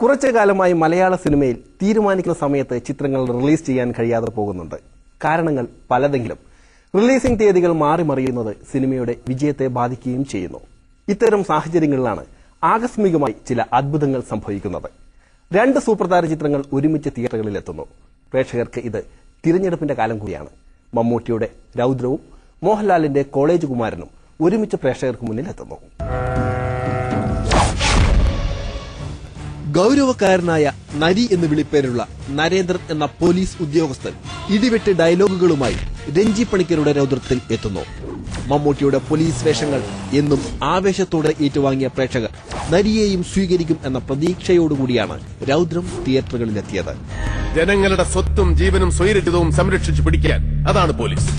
കുറച്ചു കാലമായി മലയാള സിനിമയിൽ തീരുമാനിക്കുന്ന സമയത്ത് ചിത്രങ്ങൾ റിലീസ് ചെയ്യാൻ കഴിയാതെ പോകുന്നുണ്ട്. കാരണങ്ങൾ പലതെങ്കിലും റിലീസിംഗ് തീയതികൾ മാറിമറിയുന്നത് സിനിമയുടെ വിജയത്തെ ബാധിക്കുകയും ചെയ്യുന്നു. ഇത്തരം സാഹചര്യങ്ങളിലാണ് ആകസ്മികമായി ചില അത്ഭുതങ്ങൾ സംഭവിക്കുന്നത്. രണ്ട് സൂപ്പർതാര ചിത്രങ്ങൾ ഒരുമിച്ച് തിയേറ്ററുകളിൽ എത്തുന്നു. പ്രേക്ഷകർക്ക് ഇത് തിരഞ്ഞെടുപ്പിന്റെ കാലം കൂടിയാണ്. മമ്മൂട്ടിയുടെ രൗദ്രവും മോഹൻലാലിന്റെ കോളേജ് കുമാരനും ഒരുമിച്ച് പ്രേക്ഷകർക്ക് മുന്നിൽ എത്തുന്നു. ഗൌരവക്കാരനായ നരി എന്ന് വിളിപ്പേരുള്ള നരേന്ദ്രൻ എന്ന പോലീസ് ഉദ്യോഗസ്ഥൻ ഇടിവെട്ട് ഡയലോഗുകളുമായി രഞ്ജി പണിക്കരുടെ രൗദ്രത്തിൽ എത്തുന്നു. മമ്മൂട്ടിയുടെ പോലീസ് വേഷങ്ങൾ എന്നും ആവേശത്തോടെ ഏറ്റുവാങ്ങിയ പ്രേക്ഷകർ നരിയെയും സ്വീകരിക്കും എന്ന പ്രതീക്ഷയോടുകൂടിയാണ് രൗദ്രം തിയേറ്ററുകളിലെത്തിയത്. ജനങ്ങളുടെ സ്വത്തും ജീവനും സ്വൈരഹിതവും സംരക്ഷിച്ചു പിടിക്കാൻ അതാണ് പോലീസ്.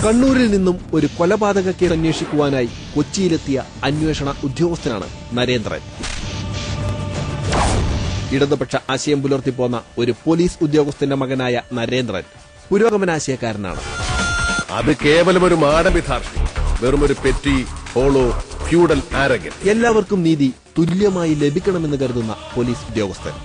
കണ്ണൂരിൽ നിന്നും ഒരു കൊലപാതക കേസ് അന്വേഷിക്കുവാനായി കൊച്ചിയിലെത്തിയ അന്വേഷണ ഉദ്യോഗസ്ഥനാണ് നരേന്ദ്രൻ. ഇടതുപക്ഷ ആശയം പുലർത്തിപ്പോന്ന ഒരു പോലീസ് ഉദ്യോഗസ്ഥന്റെ മകനായ നരേന്ദ്രൻ പുരോഗമനാശയക്കാരനാണ്. അത് കേവലം ഒരു മാനവിധാർഷ്ട്യം, വെറുമൊരു പെറ്റി ഹോളോ ഫ്യൂഡൽ ആരഗൻ. എല്ലാവർക്കും നീതി തുല്യമായി ലഭിക്കണമെന്ന് കരുതുന്ന പോലീസ് ഉദ്യോഗസ്ഥൻ.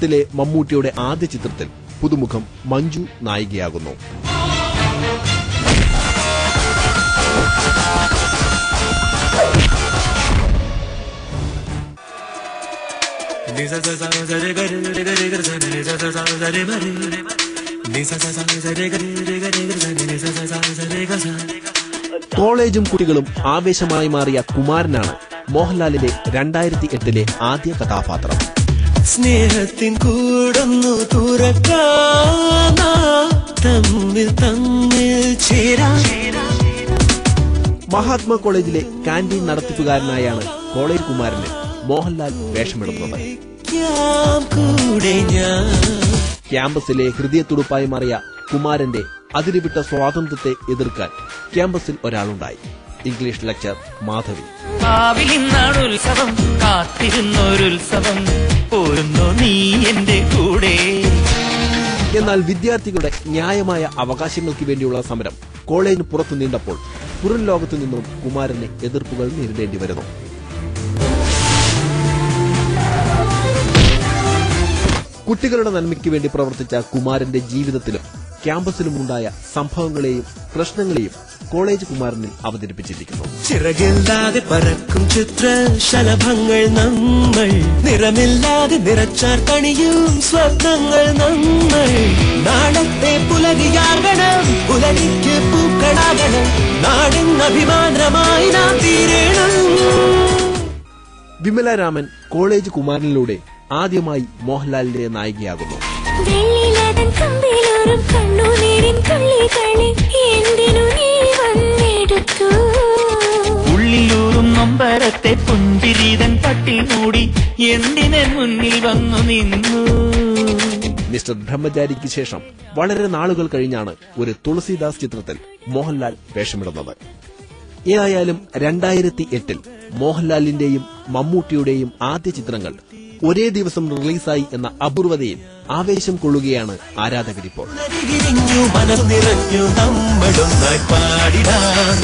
ിലെ മമ്മൂട്ടിയുടെ ആദ്യ ചിത്രത്തിൽ പുതുമുഖം മഞ്ജു നായികയാകുന്നു. കോളേജും കുട്ടികളും ആവേശമായി മാറിയ കുമാരനാണ് മോഹൻലാലിന്റെ 2008 ആദ്യ കഥാപാത്രം. സ്നേഹത്തിൻ കൂടൊന്നു തുറക്കാൻ തമ്മിൽ തമ്മിൽ ചേരാൻ. മഹാത്മാ കോളേജിലെ കാന്റീൻ നടത്തിപ്പുകാരനായാണ് കോളേജ് കുമാരന് മോഹൻലാൽ വേഷമിടുന്നത്. ക്യാമ്പസിലെ ഹൃദയത്തുടുപ്പായി മാറിയ കുമാരന്റെ അതിരുവിട്ട സ്വാതന്ത്ര്യത്തെ എതിർക്കാൻ ക്യാമ്പസിൽ ഒരാളുണ്ടായി. English lecture Madhavi. ഉത്സവം കാത്തിരുന്നൊരുത്സവം പോരുന്നോ നീ എന്റെ കൂടെ. എന്നാൽ വിദ്യാർത്ഥികളുടെ ന്യായമായ അവകാശങ്ങൾക്ക് വേണ്ടിയുള്ള സമരം കോളേജിന് പുറത്തു നീണ്ടപ്പോൾ പുറം ലോകത്തു നിന്നും കുമാരന് എതിർപ്പുകൾ നേരിടേണ്ടി വരുന്നു. കുട്ടികളുടെ നന്മയ്ക്ക് വേണ്ടി പ്രവർത്തിച്ച കുമാരന്റെ ജീവിതത്തിലും ക്യാമ്പസിലുമുണ്ടായ സംഭവങ്ങളെയും പ്രശ്നങ്ങളെയും കോളേജ് കുമാരനിൽ അവതരിപ്പിച്ചിരിക്കുന്നു. ചിറകില്ലാതെ പറക്കും ചിത്രശലഭങ്ങൾ നമ്മൾ, നിറമില്ലാതെ നിറച്ചാർ കണിയും സ്വപ്നങ്ങൾ നമ്മൾ. നാളത്തെ പുലരിയാകണം, പുലരിക്ക് പൂക്കളാകണം, നാടിൻ അഭിമാനമായി നാം തീരണം. വിമല രാമൻ കോളേജ് കുമാരനിലൂടെ ആദ്യമായി മോഹൻലാലിന്റെ നായികയാകുന്നു. ഉള്ളിലൂറും നൊമ്പരത്തെ പുഞ്ചിരീതൻ പട്ടി മൂടി എന്തിനെ മുന്നിൽ വന്നു നിന്നു. മിസ്റ്റർ ബ്രഹ്മചാരിക്ക് ശേഷം വളരെ നാളുകൾ കഴിഞ്ഞാണ് ഒരു തുളസിദാസ് ചിത്രത്തിൽ മോഹൻലാൽ വേഷമിടുന്നത്. ഏതായാലും 2008 മോഹൻലാലിന്റെയും മമ്മൂട്ടിയുടെയും ആദ്യ ചിത്രങ്ങൾ ഒരേ ദിവസം റിലീസായി എന്ന അപൂർവതയിൽ ആവേശം കൊള്ളുകയാണ് ആരാധകരിപ്പോൾ. മനസ്സ് നിറഞ്ഞു നമ്മളും പാടിടാൻ.